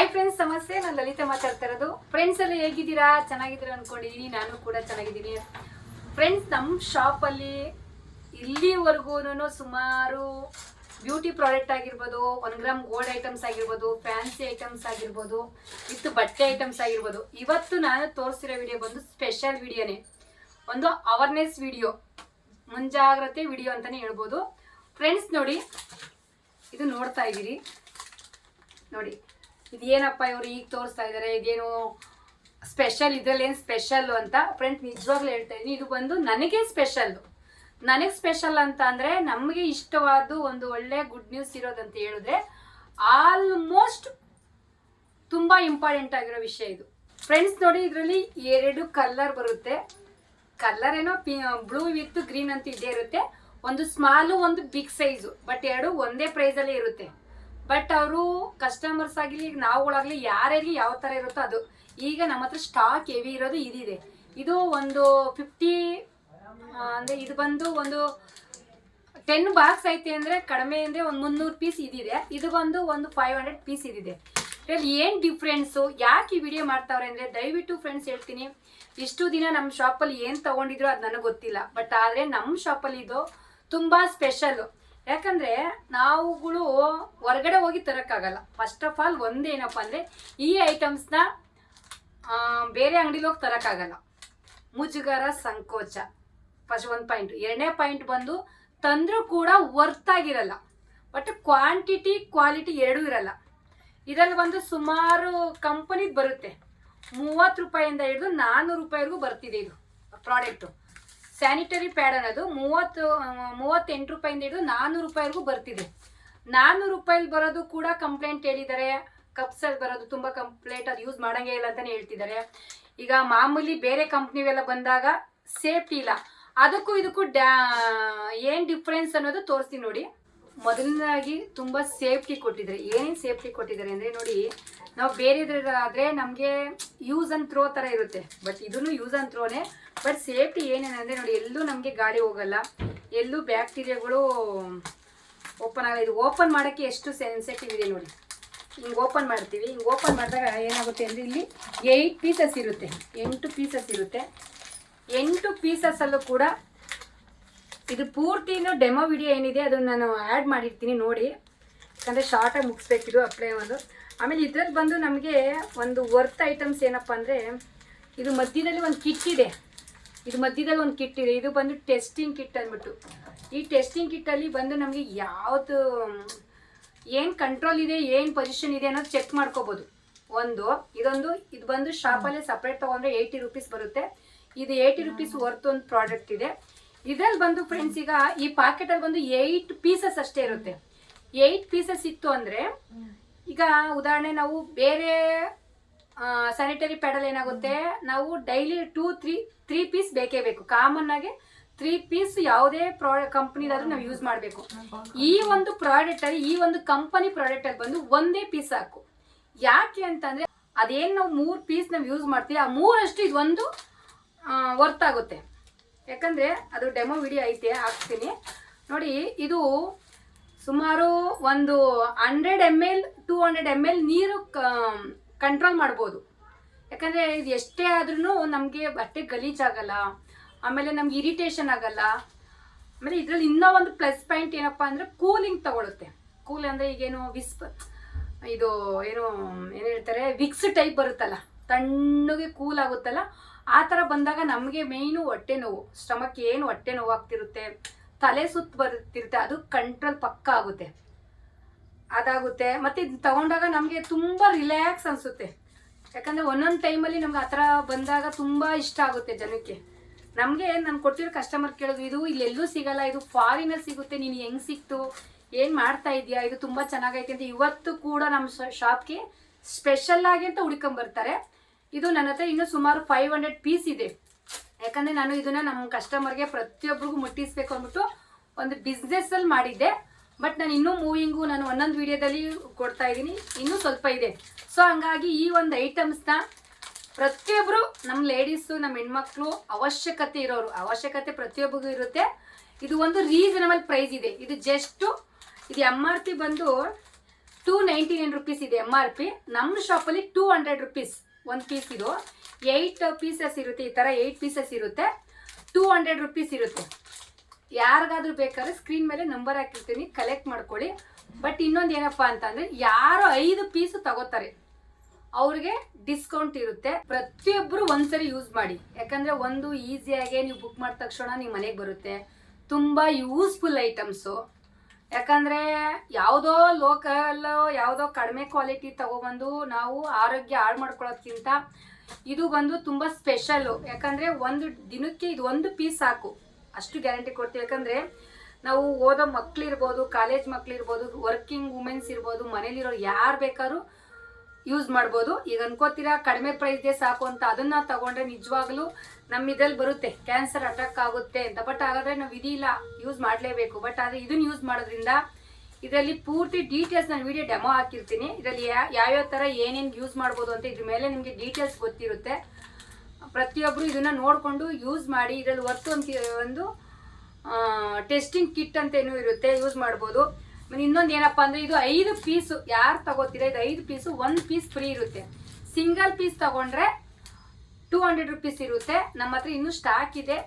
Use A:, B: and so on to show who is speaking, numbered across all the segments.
A: Hi friends, ನಮಸ್ತೆ. ನಾನು ಲಲಿತಾ ಮಾತಾಡ್ತಾ ಇರೋದು. ಫ್ರೆಂಡ್ಸ್ ಎಲ್ಲ ಹೇಗಿದ್ದೀರಾ? ಚೆನ್ನಾಗಿದ್ದೀರಾ ಅನ್ಕೊಂಡಿದ್ದೀನಿ. ನಾನು ಕೂಡ ಚೆನ್ನಾಗಿದ್ದೀನಿ. ಫ್ರೆಂಡ್ಸ್, ನಮ್ಮ ಶಾಪಲ್ಲಿ ಇಲ್ಲಿವರೆಗೂ ಸುಮಾರು ಬ್ಯೂಟಿ ಪ್ರಾಡಕ್ಟ್ ಆಗಿರ್ಬೋದು, 1 ಗ್ರಾಮ್ ಗೋಲ್ಡ್ ಐಟಮ್ಸ್ ಆಗಿರ್ಬೋದು, ಫ್ಯಾನ್ಸಿ ಐಟಮ್ಸ್ ಆಗಿರ್ಬೋದು, ವಿತ್ ಬಟ್ಟೆ ಐಟಮ್ಸ್ ಆಗಿರ್ಬೋದು, ಇವತ್ತು ನಾನು ತೋರಿಸಿರೋ ವಿಡಿಯೋ ಬಂದು ಸ್ಪೆಷಲ್ ವಿಡಿಯೋನೇ, ಒಂದು ಅವೇರ್ನೆಸ್ ವಿಡಿಯೋ, ಮುಂಜಾಗ್ರತೆ ವಿಡಿಯೋ ಅಂತಾನೆ ಹೇಳ್ಬೋದು. ಫ್ರೆಂಡ್ಸ್ ನೋಡಿ, ಇದು ನೋಡ್ತಾ ಇದ್ದೀರಿ ನೋಡಿ, ಇದೇನಪ್ಪ ಇವರು ಈಗ ತೋರಿಸ್ತಾ ಇದ್ದಾರೆ, ಇದೇನು ಸ್ಪೆಷಲ್, ಇದರಲ್ಲಿ ಏನು ಸ್ಪೆಷಲ್ಲು ಅಂತ. ಫ್ರೆಂಡ್ಸ್ ನಿಜವಾಗ್ಲೂ ಹೇಳ್ತಾ ಇದ್ದೀನಿ, ಇದು ಬಂದು ನನಗೆ ಸ್ಪೆಷಲ್ಲು. ನನಗೆ ಸ್ಪೆಷಲ್ ಅಂತ ಅಂದರೆ ನಮಗೆ ಇಷ್ಟವಾದ ಒಂದು ಒಳ್ಳೆ ಗುಡ್ ನ್ಯೂಸ್ ಇರೋದಂತ ಹೇಳಿದ್ರೆ ಆಲ್ಮೋಸ್ಟ್ ತುಂಬ ಇಂಪಾರ್ಟೆಂಟ್ ಆಗಿರೋ ವಿಷಯ ಇದು. ಫ್ರೆಂಡ್ಸ್ ನೋಡಿ, ಇದರಲ್ಲಿ 2 ಕಲರ್ ಬರುತ್ತೆ. ಕಲರ್ ಏನೋ ಬ್ಲೂ ವಿತ್ ಗ್ರೀನ್ ಅಂತ ಇದೇ ಇರುತ್ತೆ. ಒಂದು ಸ್ಮಾಲು, ಒಂದು ಬಿಗ್ ಸೈಜು, ಬಟ್ 2 ಒಂದೇ ಪ್ರೈಸಲ್ಲೇ ಇರುತ್ತೆ. ಬಟ್ ಅವರು ಕಸ್ಟಮರ್ಸ್ ಆಗಲಿ, ನಾವುಗಳಾಗಲಿ, ಯಾರ್ಯಾರಿಗೆ ಯಾವ ಥರ ಇರುತ್ತೋ ಅದು. ಈಗ ನಮ್ಮ ಹತ್ರ ಸ್ಟಾಕ್ ಹೆವಿ ಇರೋದು ಇದಿದೆ. ಇದು ಒಂದು 50 ಅಂದರೆ ಇದು ಬಂದು ಒಂದು 10 ಬಾಕ್ಸ್ ಐತೆ ಅಂದರೆ ಕಡಿಮೆ ಅಂದರೆ ಒಂದು 300 ಪೀಸ್ ಇದಿದೆ. ಇದು ಬಂದು ಒಂದು 500 ಪೀಸ್ ಇದಿದೆ. ಇದರಲ್ಲಿ ಏನು ಡಿಫ್ರೆನ್ಸು, ಯಾಕೆ ಈ ವಿಡಿಯೋ ಮಾಡ್ತಾವ್ರೆ ಅಂದರೆ, ದಯವಿಟ್ಟು ಫ್ರೆಂಡ್ಸ್ ಹೇಳ್ತೀನಿ, ಇಷ್ಟು ದಿನ ನಮ್ಮ ಶಾಪಲ್ಲಿ ಏನು ತೊಗೊಂಡಿದ್ರು ಅದು ನನಗೆ ಗೊತ್ತಿಲ್ಲ. ಬಟ್ ಆದರೆ ನಮ್ಮ ಶಾಪಲ್ಲಿ ಇದು ತುಂಬ ಸ್ಪೆಷಲ್ಲು. ಯಾಕಂದರೆ ನಾವುಗಳು ಹೊರಗಡೆ ಹೋಗಿ ತರೋಕ್ಕಾಗಲ್ಲ. ಫಸ್ಟ್ ಆಫ್ ಆಲ್ ಒಂದೇನಪ್ಪ ಅಂದರೆ, ಈ ಐಟಮ್ಸ್ನ ಬೇರೆ ಅಂಗಡಿಲಿ ಹೋಗಿ ತರೋಕ್ಕಾಗಲ್ಲ. ಮುಜುಗರ, ಸಂಕೋಚ, ಫಸ್ಟ್ 1 ಪಾಯಿಂಟ್. 2ನೇ ಪಾಯಿಂಟ್ ಬಂದು ತಂದರೂ ಕೂಡ ವರ್ತ್ ಆಗಿರಲ್ಲ. ಬಟ್ ಕ್ವಾಂಟಿಟಿ ಕ್ವಾಲಿಟಿ ಎರಡೂ ಇರಲ್ಲ. ಇದರಲ್ಲಿ ಬಂದು ಸುಮಾರು ಕಂಪನಿದು ಬರುತ್ತೆ. 30 ರೂಪಾಯಿಂದ ಹಿಡಿದು 400 ರೂಪಾಯಿವರೆಗೂ ಬರ್ತಿದೆ ಇದು ಪ್ರಾಡಕ್ಟು. ಸ್ಯಾನಿಟರಿ ಪ್ಯಾಡ್ ಅನ್ನೋದು 38 ರೂಪಾಯಿಂದ ಹಿಡಿದು 400 ರೂಪಾಯಿವರೆಗೂ ಬರ್ತಿದೆ. 400 ರೂಪಾಯಿಲಿ ಬರೋದು ಕೂಡ ಕಂಪ್ಲೇಂಟ್ ಹೇಳಿದ್ದಾರೆ. ಕಪ್ಸಲ್ಲಿ ಬರೋದು ತುಂಬ ಕಂಪ್ಲೇಂಟ್, ಅದು ಯೂಸ್ ಮಾಡೋಂಗೇ ಇಲ್ಲ ಅಂತಲೇ ಹೇಳ್ತಿದ್ದಾರೆ. ಈಗ ಮಾಮೂಲಿ ಬೇರೆ ಕಂಪ್ನಿವೆಲ್ಲ ಬಂದಾಗ ಸೇಫ್ಟಿ ಇಲ್ಲ. ಅದಕ್ಕೂ ಇದಕ್ಕೂ ಏನು ಡಿಫ್ರೆನ್ಸ್ ಅನ್ನೋದು ತೋರಿಸ್ತೀನಿ ನೋಡಿ. ಮೊದಲನೇದಾಗಿ ತುಂಬ ಸೇಫ್ಟಿ ಕೊಟ್ಟಿದ್ದಾರೆ. ಏನೇನು ಸೇಫ್ಟಿ ಕೊಟ್ಟಿದ್ದಾರೆ ಅಂದರೆ ನೋಡಿ, ನಾವು ಬೇರೆದ್ರಾದರೆ ನಮಗೆ ಯೂಸ್ ಆ್ಯಂಡ್ ಥ್ರೋ ಥರ ಇರುತ್ತೆ. ಬಟ್ ಇದೂ ಯೂಸ್ ಆ್ಯಂಡ್ ಥ್ರೋನೇ. ಬಟ್ ಸೇಫ್ಟಿ ಏನೇನಂದರೆ ನೋಡಿ, ಎಲ್ಲೂ ನಮಗೆ ಗಾಳಿ ಹೋಗಲ್ಲ, ಎಲ್ಲೂ ಬ್ಯಾಕ್ಟೀರಿಯಾಗಳು ಓಪನ್ ಆಗಲ್ಲ. ಇದು ಓಪನ್ ಮಾಡೋಕ್ಕೆ ಎಷ್ಟು ಸೆನ್ಸಿಟಿವ್ ಇದೆ ನೋಡಿ. ಹಿಂಗೆ ಓಪನ್ ಮಾಡ್ತೀವಿ, ಹಿಂಗೆ ಓಪನ್ ಮಾಡಿದಾಗ ಏನಾಗುತ್ತೆ ಅಂದರೆ, ಇಲ್ಲಿ 8 ಪೀಸಸ್ ಇರುತ್ತೆ, 8 ಪೀಸಸ್ ಇರುತ್ತೆ. 8 ಪೀಸಸ್ಸಲ್ಲೂ ಕೂಡ ಇದು ಪೂರ್ತಿನೂ ಡೆಮೋ ವಿಡಿಯೋ ಏನಿದೆ ಅದನ್ನು ನಾನು ಆ್ಯಡ್ ಮಾಡಿರ್ತೀನಿ ನೋಡಿ. ಯಾಕಂದರೆ ಶಾರ್ಟಾಗಿ ಮುಗಿಸ್ಬೇಕಿದು ಅಪ್ಲೈ ಒಂದು. ಆಮೇಲೆ ಇದ್ರಲ್ಲಿ ಬಂದು ನಮಗೆ ಒಂದು ವರ್ತ್ ಐಟಮ್ಸ್ ಏನಪ್ಪ ಅಂದರೆ, ಇದು ಮಧ್ಯದಲ್ಲಿ ಒಂದು ಕಿಟ್ ಇದೆ. ಇದು ಮಧ್ಯದಲ್ಲಿ ಒಂದು ಕಿಟ್ ಇದೆ. ಇದು ಬಂದು ಟೆಸ್ಟಿಂಗ್ ಕಿಟ್ ಅಂದ್ಬಿಟ್ಟು. ಈ ಟೆಸ್ಟಿಂಗ್ ಕಿಟ್ಟಲ್ಲಿ ಬಂದು ನಮಗೆ ಯಾವುದು ಏನು ಕಂಟ್ರೋಲ್ ಇದೆ, ಏನು ಪೊಸಿಷನ್ ಇದೆ ಅನ್ನೋದು ಚೆಕ್ ಮಾಡ್ಕೋಬೋದು. ಇದು ಬಂದು ಶಾಪಲ್ಲೇ ಸಪ್ರೇಟ್ ತೊಗೊಂಡ್ರೆ 80 ರೂಪೀಸ್ ಬರುತ್ತೆ. ಇದು 80 ರೂಪೀಸ್ ವರ್ತ್ ಒಂದು ಪ್ರಾಡಕ್ಟ್ ಇದೆ. ಇದರಲ್ಲಿ ಬಂದು ಫ್ರೆಂಡ್ಸ್, ಈಗ ಈ ಪಾಕೆಟಲ್ಲಿ ಬಂದು 8 ಪೀಸಸ್ ಅಷ್ಟೇ ಇರುತ್ತೆ. 8 ಪೀಸಸ್ ಇತ್ತು ಅಂದರೆ, ಈಗ ಉದಾಹರಣೆ ನಾವು ಬೇರೆ ಸ್ಯಾನಿಟರಿ ಪ್ಯಾಡಲ್ಲಿ ಏನಾಗುತ್ತೆ, ನಾವು ಡೈಲಿ 3 ಪೀಸ್ ಬೇಕೇ ಬೇಕು. ಕಾಮನ್ ಆಗಿ 3 ಪೀಸ್ ಯಾವುದೇ ಕಂಪ್ನಿದಾದ್ರೂ ನಾವು ಯೂಸ್ ಮಾಡಬೇಕು. ಈ ಒಂದು ಪ್ರಾಡಕ್ಟಲ್ಲಿ, ಈ ಒಂದು ಕಂಪನಿ ಪ್ರಾಡಕ್ಟಲ್ಲಿ ಬಂದು 1 ಪೀಸ್ ಸಾಕು. ಯಾಕೆ ಅಂತಂದರೆ, ಅದೇನು ನಾವು 3 ಪೀಸ್ ನಾವು ಯೂಸ್ ಮಾಡ್ತೀವಿ, ಆ 3 ಇದು ಒಂದು ವರ್ತ್ ಆಗುತ್ತೆ. ಯಾಕಂದರೆ ಅದು ಡೆಮೋ ವಿಡಿಯೋ ಐತೆ, ಹಾಕ್ತೀನಿ ನೋಡಿ. ಇದು ಸುಮಾರು ಒಂದು 100 ml 200 ml ನೀರು ಕಂಟ್ರೋಲ್ ಮಾಡ್ಬೋದು. ಯಾಕಂದರೆ ಇದು ಎಷ್ಟೇ ಆದ್ರೂ ನಮಗೆ ಬಟ್ಟೆ ಗಲೀಜಾಗಲ್ಲ, ಆಮೇಲೆ ನಮ್ಗೆ ಇರಿಟೇಷನ್ ಆಗಲ್ಲ. ಆಮೇಲೆ ಇದರಲ್ಲಿ ಇನ್ನೂ ಒಂದು ಪ್ಲಸ್ ಪಾಯಿಂಟ್ ಏನಪ್ಪ ಅಂದರೆ, ಕೂಲಿಂಗ್ ತಗೊಳುತ್ತೆ. ಕೂಲ್ ಅಂದರೆ ಈಗೇನು ಇದು ಏನು ಹೇಳ್ತಾರೆ, ವಿಕ್ಸ್ ಟೈಪ್ ಬರುತ್ತಲ್ಲ, ತಣ್ಣಗೆ ಕೂಲ್ ಆಗುತ್ತಲ್ಲ, ಆ ಥರ ಬಂದಾಗ ನಮಗೆ ಮೇಯ್ನು ಹೊಟ್ಟೆ ನೋವು, ಸ್ಟಮಕ್ ಏನು ಹೊಟ್ಟೆ ನೋವು ಆಗ್ತಿರುತ್ತೆ, ತಲೆ ಸುತ್ತ ಬರುತ್ತಿರುತ್ತೆ, ಅದು ಕಂಟ್ರೋಲ್ ಪಕ್ಕ ಆಗುತ್ತೆ, ಅದಾಗುತ್ತೆ. ಮತ್ತು ಇದು ತಗೊಂಡಾಗ ನಮಗೆ ತುಂಬ ರಿಲ್ಯಾಕ್ಸ್ ಅನಿಸುತ್ತೆ. ಯಾಕಂದರೆ ಒಂದೊಂದು ಟೈಮಲ್ಲಿ ನಮ್ಗೆ ಆ ಥರ ಬಂದಾಗ ತುಂಬ ಇಷ್ಟ ಆಗುತ್ತೆ ಜನಕ್ಕೆ. ನಮಗೆ ನಾನು ಕೊಟ್ಟಿರೋ ಕಸ್ಟಮರ್ ಕೇಳೋದು, ಇದು ಇಲ್ಲೆಲ್ಲೂ ಸಿಗಲ್ಲ, ಇದು ಫಾರಿನಲ್ಲಿ ಸಿಗುತ್ತೆ, ನೀನು ಹೆಂಗೆ ಸಿಕ್ತು, ಏನು ಮಾಡ್ತಾ ಇದೆಯಾ, ಇದು ತುಂಬ ಚೆನ್ನಾಗೈತೆ ಅಂತ ಇವತ್ತು ಕೂಡ ನಮ್ಮ ಶಾಪ್ಗೆ ಸ್ಪೆಷಲ್ಲಾಗಿ ಅಂತ ಹುಡ್ಕೊಂಬರ್ತಾರೆ. ಇದು ನನ್ನ ಹತ್ರ ಇನ್ನೂ ಸುಮಾರು 500 ಪೀಸ್ ಇದೆ. ಯಾಕಂದರೆ ನಾನು ಇದನ್ನು ನಮ್ಮ ಕಸ್ಟಮರ್ಗೆ ಪ್ರತಿಯೊಬ್ಬರಿಗೂ ಮುಟ್ಟಿಸ್ಬೇಕು ಅಂದ್ಬಿಟ್ಟು ಒಂದು ಬಿಸ್ನೆಸ್ಸಲ್ಲಿ ಮಾಡಿದ್ದೆ. ಬಟ್ ನಾನು ಇನ್ನೂ ಮೂವಿಂಗು ನಾನು ಒಂದೊಂದು ವೀಡಿಯೋದಲ್ಲಿ ಕೊಡ್ತಾ ಇದ್ದೀನಿ, ಇನ್ನೂ ಸ್ವಲ್ಪ ಇದೆ. ಸೊ ಹಂಗಾಗಿ ಈ ಒಂದು ಐಟಮ್ಸ್ನ ಪ್ರತಿಯೊಬ್ಬರು, ನಮ್ಮ ಲೇಡೀಸು, ನಮ್ಮ ಹೆಣ್ಮಕ್ಳು, ಅವಶ್ಯಕತೆ ಪ್ರತಿಯೊಬ್ಬರಿಗೂ ಇರುತ್ತೆ. ಇದು ಒಂದು ರೀಸನಬಲ್ ಪ್ರೈಸ್ ಇದೆ. ಇದು ಜಸ್ಟು, ಇದು MRP ಬಂದು 299 ರುಪೀಸ್ ಇದೆ MRP. ನಮ್ಮ ಶಾಪಲ್ಲಿ 200 ರುಪೀಸ್ ಒಂದು ಪೀಸ್. ಇದು 8 ಪೀಸಸ್ ಇರುತ್ತೆ, ಈ ಥರ 8 ಪೀಸಸ್ ಇರುತ್ತೆ, 200 ರುಪೀಸ್ ಇರುತ್ತೆ. ಯಾರಿಗಾದ್ರೂ ಬೇಕಾದ್ರೆ ಸ್ಕ್ರೀನ್ ಮೇಲೆ ನಂಬರ್ ಹಾಕಿರ್ತೀನಿ, ಕಲೆಕ್ಟ್ ಮಾಡ್ಕೊಳ್ಳಿ. ಬಟ್ ಇನ್ನೊಂದು ಏನಪ್ಪ ಅಂತಂದರೆ, ಯಾರು 5 ಪೀಸು ತಗೋತಾರೆ ಅವ್ರಿಗೆ ಡಿಸ್ಕೌಂಟ್ ಇರುತ್ತೆ. ಪ್ರತಿಯೊಬ್ಬರು ಒಂದ್ಸರಿ ಯೂಸ್ ಮಾಡಿ, ಯಾಕಂದರೆ ಒಂದು ಈಸಿಯಾಗೆ ನೀವು ಬುಕ್ ಮಾಡಿದ ತಕ್ಷಣ ನಿಮ್ಮ ಮನೆಗೆ ಬರುತ್ತೆ. ತುಂಬ ಯೂಸ್ಫುಲ್ ಐಟಮ್ಸು. ಯಾಕಂದರೆ ಯಾವುದೋ ಲೋಕಲ್ ಯಾವುದೋ ಕಡಿಮೆ ಕ್ವಾಲಿಟಿ ತಗೊಬಂದು ನಾವು ಆರೋಗ್ಯ ಹಾಳು ಮಾಡ್ಕೊಳ್ಳೋದ್ಕಿಂತ ಇದು ಬಂದು ತುಂಬ ಸ್ಪೆಷಲ್ಲು. ಯಾಕಂದರೆ ಒಂದು ದಿನಕ್ಕೆ ಇದು ಒಂದು ಪೀಸ್ ಸಾಕು, ಅಷ್ಟು ಗ್ಯಾರಂಟಿ ಕೊಡ್ತೀವಿ. ಯಾಕಂದರೆ ನಾವು ಓದೋ ಮಕ್ಕಳಿರ್ಬೋದು, ಕಾಲೇಜ್ ಮಕ್ಕಳಿರ್ಬೋದು, ವರ್ಕಿಂಗ್ ವುಮೆನ್ಸ್ ಇರ್ಬೋದು, ಮನೇಲಿರೋರು ಯಾರು ಬೇಕಾದ್ರೂ ಯೂಸ್ ಮಾಡ್ಬೋದು. ಈಗ ಅನ್ಕೋತೀರಾ ಕಡಿಮೆ ಪ್ರೈಸ್ಗೆ ಸಾಕು ಅಂತ, ಅದನ್ನು ತಗೊಂಡ್ರೆ ನಿಜವಾಗ್ಲೂ ನಮ್ಮ ಇದ್ರಲ್ಲಿ ಬರುತ್ತೆ ಕ್ಯಾನ್ಸರ್ ಅಟ್ಯಾಕ್ ಆಗುತ್ತೆ ಅಂತ. ಬಟ್ ಹಾಗಾದರೆ ನಾವು ಇದಿಲ್ಲ, ಯೂಸ್ ಮಾಡಲೇಬೇಕು. ಬಟ್ ಆದರೆ ಇದನ್ನು ಯೂಸ್ ಮಾಡೋದ್ರಿಂದ ಇದರಲ್ಲಿ ಪೂರ್ತಿ ಡೀಟೇಲ್ಸ್ ನಾನು ವಿಡಿಯೋ ಡೆಮೋ ಹಾಕಿರ್ತೀನಿ. ಇದರಲ್ಲಿ ಯಾವ್ಯಾವ ಥರ ಏನೇನು ಯೂಸ್ ಮಾಡ್ಬೋದು ಅಂತ ಇದ್ರ ಮೇಲೆ ನಿಮಗೆ ಡೀಟೇಲ್ಸ್ ಗೊತ್ತಿರುತ್ತೆ. ಪ್ರತಿಯೊಬ್ಬರು ಇದನ್ನು ನೋಡಿಕೊಂಡು ಯೂಸ್ ಮಾಡಿ. ಇದರಲ್ಲಿ ಒಂದು ಟೆಸ್ಟಿಂಗ್ ಕಿಟ್ ಅಂತ ಏನೂ ಇರುತ್ತೆ, ಯೂಸ್ ಮಾಡ್ಬೋದು. ಇನ್ನೊಂದು ಏನಪ್ಪ ಅಂದರೆ, ಇದು 5 ಪೀಸು ಯಾರು ತಗೋತೀರಾ, ಇದು 5 ಪೀಸು 1 ಪೀಸ್ ಫ್ರೀ ಇರುತ್ತೆ. ಸಿಂಗಲ್ ಪೀಸ್ ತಗೊಂಡ್ರೆ 200 ರುಪೀಸ್ ಇರುತ್ತೆ. ನಮ್ಮ ಹತ್ರ ಇನ್ನೂ ಸ್ಟಾಕ್ ಇದೆ.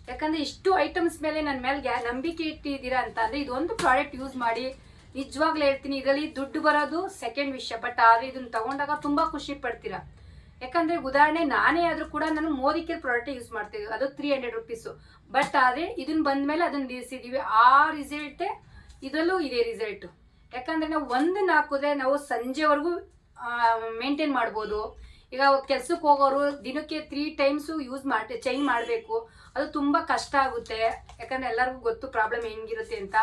A: ಯಾಕಂದರೆ ಇಷ್ಟು ಐಟಮ್ಸ್ ಮೇಲೆ ನನ್ನ ಮೇಲೆ ನಂಬಿಕೆ ಇಟ್ಟಿದ್ದೀರಾ ಅಂತ ಅಂದರೆ ಇದೊಂದು ಪ್ರಾಡಕ್ಟ್ ಯೂಸ್ ಮಾಡಿ. ನಿಜವಾಗ್ಲೂ ಹೇಳ್ತೀನಿ, ಇದರಲ್ಲಿ ದುಡ್ಡು ಬರೋದು ಸೆಕೆಂಡ್ ವಿಷಯ. ಬಟ್ ಆದರೆ ಇದನ್ನು ತಗೊಂಡಾಗ ತುಂಬ ಖುಷಿ ಪಡ್ತೀರಾ. ಯಾಕಂದರೆ ಉದಾಹರಣೆ ನಾನೇ ಆದರೂ ಕೂಡ ನಾನು ಮೋದಿಕೇರ್ ಪ್ರಾಡಕ್ಟ್ ಯೂಸ್ ಮಾಡ್ತೀವಿ, ಅದು 300 ರುಪೀಸು. ಬಟ್ ಆದರೆ ಇದನ್ನು ಬಂದ ಮೇಲೆ ಅದನ್ನು ನಿಲ್ಲಿಸಿದ್ದೀವಿ. ಆ ರಿಸಲ್ಟೇ ಇದರಲ್ಲೂ ಇದೆ ರಿಸಲ್ಟು. ಯಾಕಂದರೆ ನಾವು ಒಂದನ್ನು ಹಾಕಿದ್ರೆ ನಾವು ಸಂಜೆವರೆಗೂ ಮೇಂಟೈನ್ ಮಾಡ್ಬೋದು. ಈಗ ಕೆಲ್ಸಕ್ಕೆ ಹೋಗೋರು ದಿನಕ್ಕೆ 3 ಟೈಮ್ಸು ಚೇಂಜ್ ಮಾಡಬೇಕು, ಅದು ತುಂಬ ಕಷ್ಟ ಆಗುತ್ತೆ. ಯಾಕಂದರೆ ಎಲ್ಲರಿಗೂ ಗೊತ್ತು ಪ್ರಾಬ್ಲಮ್ ಹೆಂಗಿರುತ್ತೆ ಅಂತ.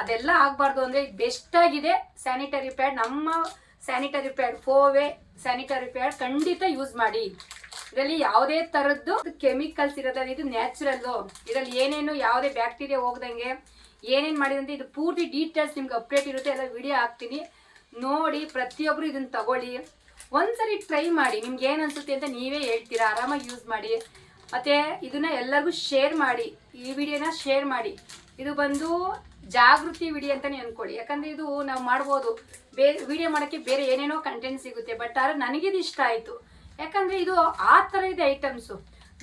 A: ಅದೆಲ್ಲ ಆಗಬಾರ್ದು ಅಂದರೆ ಬೆಸ್ಟಾಗಿದೆ ಸ್ಯಾನಿಟರಿ ಪ್ಯಾಡ್. ನಮ್ಮ ಸ್ಯಾನಿಟರಿ ಪ್ಯಾಡ್ ಫೋವೆ ಸ್ಯಾನಿಟರಿ ಪ್ಯಾಡ್ ಖಂಡಿತ ಯೂಸ್ ಮಾಡಿ. ಇದರಲ್ಲಿ ಯಾವುದೇ ಥರದ್ದು ಕೆಮಿಕಲ್ಸ್ ಇರೋದಲ್ಲ, ಇದು ನ್ಯಾಚುರಲ್ಲು. ಇದರಲ್ಲಿ ಏನೇನು ಯಾವುದೇ ಬ್ಯಾಕ್ಟೀರಿಯಾ ಹೋಗ್ದಂಗೆ ಏನೇನು ಮಾಡಿದಂತೆ ಇದು ಪೂರ್ತಿ ಡೀಟೇಲ್ಸ್ ನಿಮ್ಗೆ ಅಪ್ಡೇಟ್ ಇರುತ್ತೆ, ಎಲ್ಲ ವಿಡಿಯೋ ಹಾಕ್ತೀನಿ ನೋಡಿ. ಪ್ರತಿಯೊಬ್ಬರು ಇದನ್ನು ತಗೊಳ್ಳಿ, ಒಂದ್ಸರಿ ಟ್ರೈ ಮಾಡಿ. ನಿಮ್ಗೆ ಏನು ಅನಿಸುತ್ತೆ ಅಂತ ನೀವೇ ಹೇಳ್ತೀರಾ. ಆರಾಮಾಗಿ ಯೂಸ್ ಮಾಡಿ. ಮತ್ತು ಇದನ್ನು ಎಲ್ಲರಿಗೂ ಶೇರ್ ಮಾಡಿ, ಈ ವಿಡಿಯೋನ ಶೇರ್ ಮಾಡಿ. ಇದು ಬಂದು ಜಾಗೃತಿ ವಿಡಿಯೋ ಅಂತಲೇ ಅಂದ್ಕೊಳ್ಳಿ. ಯಾಕಂದರೆ ಇದು ನಾವು ಮಾಡ್ಬೋದು, ವಿಡಿಯೋ ಮಾಡೋಕ್ಕೆ ಬೇರೆ ಏನೇನೋ ಕಂಟೆಂಟ್ ಸಿಗುತ್ತೆ. ಬಟ್ ಆದರೆ ನನಗಿದು ಇಷ್ಟ ಆಯಿತು. ಯಾಕಂದರೆ ಇದು ಆ ಥರ ಇದೆ ಐಟಮ್ಸು.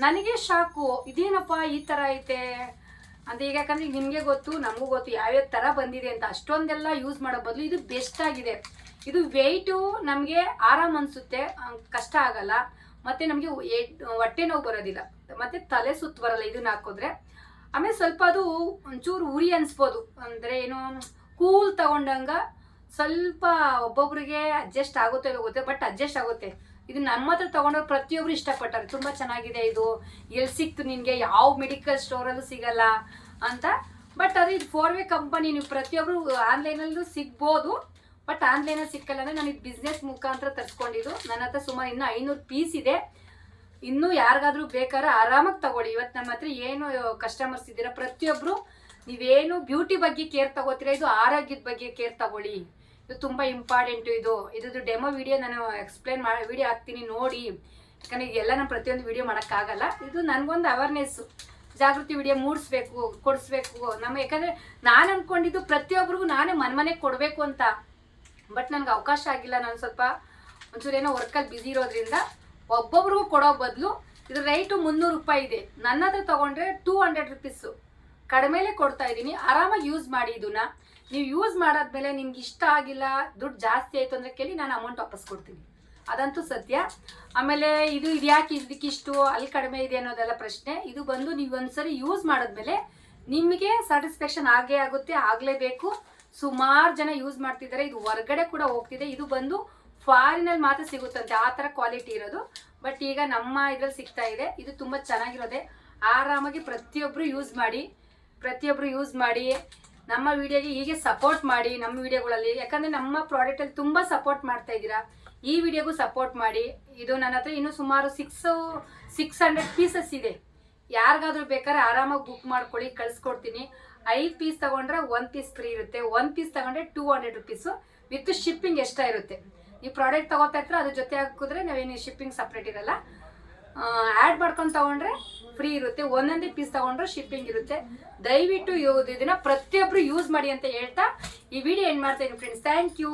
A: ನನಗೆ ಶಾಕು, ಇದೇನಪ್ಪ ಈ ಥರ ಐತೆ ಅಂತ. ಈಗ ಯಾಕಂದರೆ ನಿಮಗೆ ಗೊತ್ತು, ನಮಗೂ ಗೊತ್ತು ಯಾವ್ಯಾವ ಥರ ಬಂದಿದೆ ಅಂತ. ಅಷ್ಟೊಂದೆಲ್ಲ ಯೂಸ್ ಮಾಡೋ ಬದಲು ಇದು ಬೆಸ್ಟ್ ಆಗಿದೆ. ಇದು ವೆಯ್ಟು ನಮಗೆ ಆರಾಮ್ ಅನಿಸುತ್ತೆ, ಕಷ್ಟ ಆಗಲ್ಲ. ಮತ್ತು ನಮಗೆ ಹೊಟ್ಟೆ ನೋವು ಬರೋದಿಲ್ಲ, ಮತ್ತು ತಲೆ ಸುತ್ತು ಬರೋಲ್ಲ ಇದನ್ನ ಹಾಕಿದ್ರೆ. ಆಮೇಲೆ ಸ್ವಲ್ಪ ಅದು ಒಂಚೂರು ಉರಿ ಅನಿಸ್ಬೋದು, ಅಂದರೆ ಏನು ಕೂಲ್ ತಗೊಂಡಂಗೆ ಸ್ವಲ್ಪ ಒಬ್ಬೊಬ್ರಿಗೆ ಅಡ್ಜಸ್ಟ್ ಆಗುತ್ತೋ ಇಲ್ಲ ಗೊತ್ತೆ, ಬಟ್ ಅಡ್ಜಸ್ಟ್ ಆಗುತ್ತೆ. ಇದು ನಮ್ಮ ಹತ್ರ ತೊಗೊಂಡವ್ರು ಪ್ರತಿಯೊಬ್ಬರು ಇಷ್ಟಪಟ್ಟಾರೆ, ತುಂಬ ಚೆನ್ನಾಗಿದೆ ಇದು, ಎಲ್ಲಿ ಸಿಕ್ತು ನಿನಗೆ, ಯಾವ ಮೆಡಿಕಲ್ ಸ್ಟೋರಲ್ಲೂ ಸಿಗಲ್ಲ ಅಂತ. ಬಟ್ ಅದು ಇದು 4ವೆ ಕಂಪನಿ, ನೀವು ಪ್ರತಿಯೊಬ್ಬರು ಆನ್ಲೈನಲ್ಲೂ ಸಿಗ್ಬೋದು. ಬಟ್ ಆನ್ಲೈನಲ್ಲಿ ಸಿಕ್ಕಲ್ಲ ಅಂದರೆ ನಾನು ಇದು ಬಿಸ್ನೆಸ್ ಮುಖಾಂತರ ತರಿಸ್ಕೊಂಡಿದ್ದು. ನನ್ನ ಹತ್ರ ಸುಮಾರು ಇನ್ನೂ 500 ಪೀಸ್ ಇದೆ. ಇನ್ನೂ ಯಾರಿಗಾದ್ರೂ ಬೇಕಾದ್ರೆ ಆರಾಮಾಗಿ ತಗೊಳ್ಳಿ. ಇವತ್ತು ನಮ್ಮ ಹತ್ರ ಏನು ಕಸ್ಟಮರ್ಸ್ ಇದ್ದೀರಾ, ಪ್ರತಿಯೊಬ್ಬರು ನೀವೇನು ಬ್ಯೂಟಿ ಬಗ್ಗೆ ಕೇರ್ ತಗೋತೀರಾ, ಇದು ಆರೋಗ್ಯದ ಬಗ್ಗೆ ಕೇರ್ ತಗೊಳ್ಳಿ. ಇದು ತುಂಬ ಇಂಪಾರ್ಟೆಂಟು. ಇದ್ರದ್ದು ಡೆಮೋ ವಿಡಿಯೋ ನಾನು ಎಕ್ಸ್ಪ್ಲೇನ್ ಮಾಡಿ ವಿಡಿಯೋ ಹಾಕ್ತೀನಿ ನೋಡಿ. ಯಾಕಂದರೆ ಇದೆಲ್ಲ ನಾನು ಪ್ರತಿಯೊಂದು ವಿಡಿಯೋ ಮಾಡೋಕ್ಕಾಗಲ್ಲ. ಇದು ನನಗೊಂದು ಅವೇರ್ನೆಸ್ಸು, ಜಾಗೃತಿ ವಿಡಿಯೋ ಮೂಡಿಸ್ಬೇಕು, ಕೊಡಿಸ್ಬೇಕು ನಮ್ಮ. ಯಾಕಂದರೆ ನಾನು ಅಂದ್ಕೊಂಡಿದ್ದು ಪ್ರತಿಯೊಬ್ಬರಿಗೂ ನಾನೇ ಮನೆಗೆ ಕೊಡಬೇಕು ಅಂತ. ಬಟ್ ನನಗೆ ಅವಕಾಶ ಆಗಿಲ್ಲ. ನಾನು ಸ್ವಲ್ಪ ಒಂಚೂರು ಏನೋ ವರ್ಕಲ್ಲಿ ಬ್ಯುಸಿ ಇರೋದ್ರಿಂದ ಒಬ್ಬೊಬ್ರಿಗೂ ಕೊಡೋ ಬದಲು ಇದ್ರ ರೈಟು 300 ರೂಪಾಯಿ ಇದೆ. ನನ್ನ ಹತ್ರ ತೊಗೊಂಡ್ರೆ 200 ರುಪೀಸು ಕಡಿಮೆಲೇ ಕೊಡ್ತಾ ಇದ್ದೀನಿ. ಆರಾಮಾಗಿ ಯೂಸ್ ಮಾಡಿ. ಇದನ್ನ ನೀವು ಯೂಸ್ ಮಾಡಾದ್ಮೇಲೆ ನಿಮ್ಗೆ ಇಷ್ಟ ಆಗಿಲ್ಲ, ದುಡ್ಡು ಜಾಸ್ತಿ ಆಯಿತು ಅಂದರೆ ಕೇಳಿ, ನಾನು ಅಮೌಂಟ್ ವಾಪಸ್ ಕೊಡ್ತೀನಿ, ಅದಂತೂ ಸತ್ಯ. ಆಮೇಲೆ ಇದು ಯಾಕೆ ಇದಕ್ಕಿಷ್ಟು ಅಲ್ಲಿ ಕಡಿಮೆ ಇದೆ ಅನ್ನೋದೆಲ್ಲ ಪ್ರಶ್ನೆ. ಇದು ಬಂದು ನೀವು ಒಂದ್ಸರಿ ಯೂಸ್ ಮಾಡಿದ್ಮೇಲೆ ನಿಮಗೆ ಸ್ಯಾಟಿಸ್ಫ್ಯಾಕ್ಷನ್ ಆಗಲೇಬೇಕು. ಸುಮಾರು ಜನ ಯೂಸ್ ಮಾಡ್ತಿದ್ದಾರೆ. ಇದು ಹೊರಗಡೆ ಕೂಡ ಹೋಗ್ತಿದೆ. ಇದು ಬಂದು ಫಾರಿನಲ್ಲಿ ಮಾತ್ರ ಸಿಗುತ್ತಂತೆ, ಆ ಥರ ಕ್ವಾಲಿಟಿ ಇರೋದು. ಬಟ್ ಈಗ ನಮ್ಮ ಇದ್ರಲ್ಲಿ ಸಿಗ್ತಾ ಇದೆ. ಇದು ತುಂಬ ಚೆನ್ನಾಗಿರೋದೆ. ಆರಾಮಾಗಿ ಪ್ರತಿಯೊಬ್ಬರು ಯೂಸ್ ಮಾಡಿ. ನಮ್ಮ ವಿಡಿಯೋಗೆ ಹೀಗೆ ಸಪೋರ್ಟ್ ಮಾಡಿ, ನಮ್ಮ ವಿಡಿಯೋಗಳಲ್ಲಿ. ಯಾಕಂದರೆ ನಮ್ಮ ಪ್ರಾಡಕ್ಟಲ್ಲಿ ತುಂಬ ಸಪೋರ್ಟ್ ಮಾಡ್ತಾ ಇದ್ದೀರಾ. ಈ ವಿಡಿಯೋಗೂ ಸಪೋರ್ಟ್ ಮಾಡಿ. ಇದು ನನ್ನ ಹತ್ರ ಇನ್ನೂ ಸುಮಾರು 600 ಪೀಸಸ್ ಇದೆ. ಯಾರಿಗಾದ್ರೂ ಬೇಕಾದ್ರೆ ಆರಾಮಾಗಿ ಬುಕ್ ಮಾಡ್ಕೊಳ್ಳಿ, ಕಳಿಸ್ಕೊಡ್ತೀನಿ. 5 ಪೀಸ್ ತಗೊಂಡ್ರೆ 1 ಪೀಸ್ ಫ್ರೀ ಇರುತ್ತೆ. 1 ಪೀಸ್ ತಗೊಂಡ್ರೆ 200 ರುಪೀಸು ವಿತ್ ಶಿಪ್ಪಿಂಗ್ ಎಷ್ಟ ಇರುತ್ತೆ. ನೀವು ಪ್ರಾಡಕ್ಟ್ ತಗೋತಾ ಇರ್ತೀರ, ಅದ್ರ ಜೊತೆ ಹಾಕಿದ್ರೆ ನಾವೇನು ಶಿಪ್ಪಿಂಗ್ ಸಪ್ರೇಟ್ ಇರಲ್ಲ. ಆ್ಯಡ್ ಮಾಡ್ಕೊಂಡು ತಗೊಂಡ್ರೆ ಫ್ರೀ ಇರುತ್ತೆ. ಒಂದೊಂದೇ ಪೀಸ್ ತಗೊಂಡ್ರೆ ಶಿಪ್ಪಿಂಗ್ ಇರುತ್ತೆ. ದಯವಿಟ್ಟು ಇದನ್ನ ಪ್ರತಿಯೊಬ್ಬರು ಯೂಸ್ ಮಾಡಿ ಅಂತ ಹೇಳ್ತಾ ಈ ವಿಡಿಯೋ ಎಂಡ್ ಮಾಡ್ತಾ ಇದ್ದೀನಿ ಫ್ರೆಂಡ್ಸ್. Thank you.